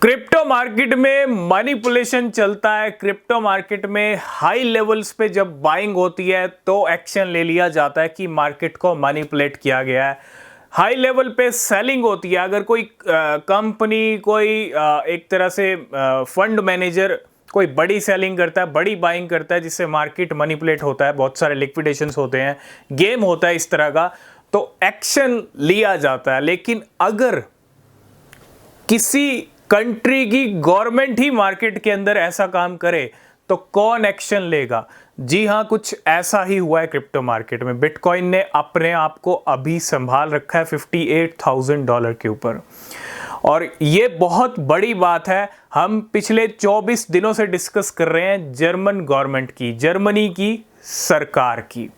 Crypto market में manipulation चलता है। क्रिप्टो मार्केट में हाई लेवल्स पे जब बाइंग होती है तो एक्शन ले लिया जाता है कि मार्केट को मैनिपुलेट किया गया है। हाई लेवल पे सेलिंग होती है। अगर कोई कंपनी, कोई एक तरह से फंड मैनेजर कोई बड़ी सेलिंग करता है, बड़ी बाइंग करता है, जिससे मार्केट मैनिपुलेट होता है, बहुत सारे लिक्विडेशंस होते हैं, गेम होता है इस तरह का, तो एक्शन लिया जाता है। लेकिन अगर किसी कंट्री की गवर्नमेंट ही मार्केट के अंदर ऐसा काम करे तो कौन एक्शन लेगा? जी हां, कुछ ऐसा ही हुआ है क्रिप्टो मार्केट में। बिटकॉइन ने अपने आप को अभी संभाल रखा है $58,000 के ऊपर, और ये बहुत बड़ी बात है। हम पिछले 24 दिनों से डिस्कस कर रहे हैं जर्मन गवर्नमेंट की, जर्मनी की सरकार की।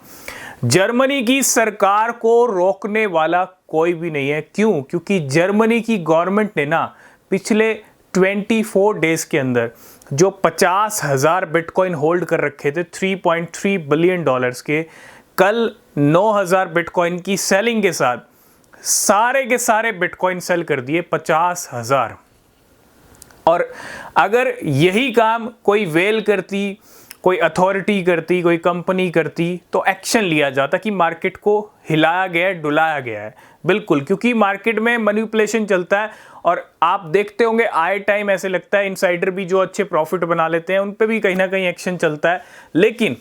जर्मनी की सरकार को रोकने वाला कोई भी नहीं है। क्यों? क्योंकि जर्मनी की गवर्नमेंट ने ना पिछले 24 डेज के अंदर जो 50,000 बिटकॉइन होल्ड कर रखे थे $3.3 बिलियन के, कल 9,000 बिटकॉइन की सेलिंग के साथ सारे के सारे बिटकॉइन सेल कर दिए 50,000। और अगर यही काम कोई वेल करती, कोई अथॉरिटी करती, कोई कंपनी करती, तो एक्शन लिया जाता कि मार्केट को हिलाया गया है, डुलाया गया है। बिल्कुल, क्योंकि मार्केट में मैनिपुलेशन चलता है और आप देखते होंगे आए टाइम ऐसे लगता है इनसाइडर भी जो अच्छे प्रॉफिट बना लेते हैं उन पे भी कहीं ना कहीं एक्शन चलता है। लेकिन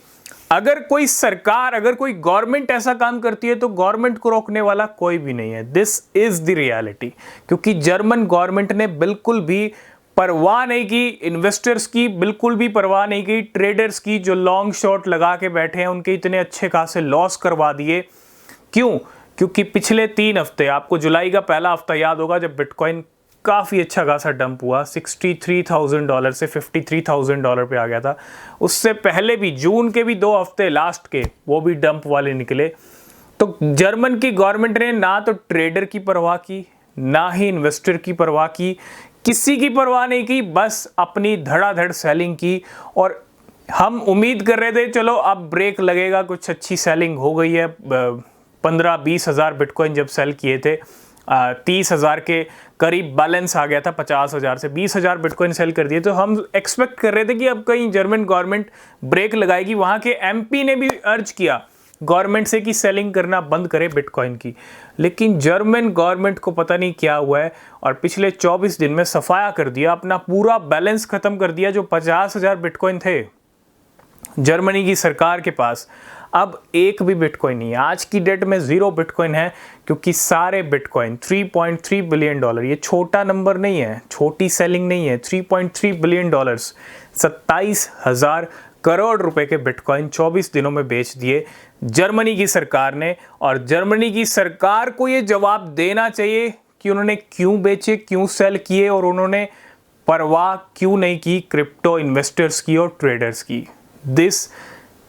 अगर कोई सरकार, अगर कोई गवर्नमेंट ऐसा काम करती है तो गवर्नमेंट को रोकने वाला कोई भी नहीं है। This is the reality. क्योंकि जर्मन गवर्नमेंट ने बिल्कुल भी परवाह नहीं की इन्वेस्टर्स की, बिल्कुल भी परवाह नहीं की ट्रेडर्स की, जो लॉन्ग शॉट लगा के बैठे हैं उनके इतने अच्छे खासे लॉस करवा दिए। क्यों? क्योंकि पिछले 3 हफ्ते, आपको जुलाई का पहला हफ्ता याद होगा जब बिटकॉइन काफ़ी अच्छा खासा डंप हुआ, $63,000 से $53,000 पे आ गया था। उससे पहले भी जून के भी 2 हफ्ते लास्ट के, वो भी डंप वाले निकले। तो जर्मन की गवर्नमेंट ने ना तो ट्रेडर की परवाह की, ना ही इन्वेस्टर की परवाह की, किसी की परवाह नहीं की, बस अपनी धड़ाधड़ सेलिंग की। और हम उम्मीद कर रहे थे चलो अब ब्रेक लगेगा, कुछ अच्छी सेलिंग हो गई है। 15-20 हज़ार बिटकॉइन जब सेल किए थे, 30,000 के करीब बैलेंस आ गया था। 50,000 से 20,000 बिटकॉइन सेल कर दिए, तो हम एक्सपेक्ट कर रहे थे कि अब कहीं जर्मन गवर्नमेंट ब्रेक लगाएगी। वहाँ के एमपी ने भी अर्ज किया गवर्नमेंट से कि सेलिंग करना बंद करे बिटकॉइन की। लेकिन जर्मन गवर्नमेंट को पता नहीं क्या हुआ है और पिछले 24 दिन में सफाया कर दिया, अपना पूरा बैलेंस खत्म कर दिया। जो 50,000 बिटकॉइन थे जर्मनी की सरकार के पास, अब एक भी बिटकॉइन नहीं है। आज की डेट में 0 बिटकॉइन है, क्योंकि सारे बिटकॉइन $3.3 बिलियन, ये छोटा नंबर नहीं है, छोटी सेलिंग नहीं है। $3.3 बिलियन, 27,000 करोड़ रुपए के बिटकॉइन 24 दिनों में बेच दिए जर्मनी की सरकार ने। और जर्मनी की सरकार को ये जवाब देना चाहिए कि उन्होंने क्यों बेचे, क्यों सेल किए, और उन्होंने परवाह क्यों नहीं की क्रिप्टो इन्वेस्टर्स की और ट्रेडर्स की। This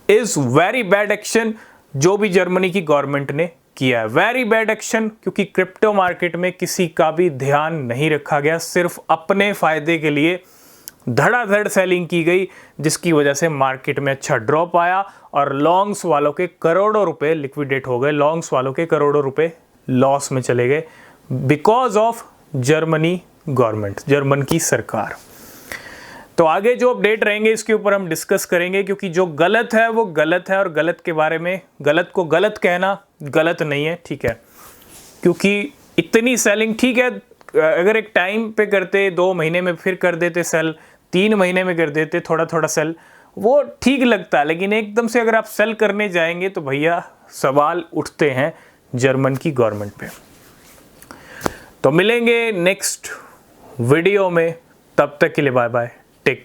is very bad action जो भी जर्मनी की गवर्नमेंट ने किया है, वेरी बैड एक्शन। क्योंकि क्रिप्टो मार्केट में किसी का भी ध्यान नहीं रखा गया, सिर्फ अपने फायदे के लिए धड़ाधड़ सेलिंग की गई, जिसकी वजह से मार्केट में अच्छा ड्रॉप आया और लॉन्ग्स वालों के करोड़ों रुपए लिक्विडेट हो गए, लॉन्ग्स वालों के करोड़ों रुपए लॉस में चले गए because of Germany government, German की सरकार। तो आगे जो अपडेट रहेंगे इसके ऊपर हम डिस्कस करेंगे, क्योंकि जो गलत है वो गलत है, और गलत के बारे में, गलत को गलत कहना गलत नहीं है, ठीक है। क्योंकि इतनी सेलिंग, ठीक है, अगर एक टाइम पे करते, 2 महीने में फिर कर देते सेल, 3 महीने में कर देते थोड़ा थोड़ा सेल, वो ठीक लगता है। लेकिन एकदम से अगर आप सेल करने जाएंगे तो भैया सवाल उठते हैं जर्मन की गवर्नमेंट पे। तो मिलेंगे नेक्स्ट वीडियो में, तब तक के लिए बाय बाय।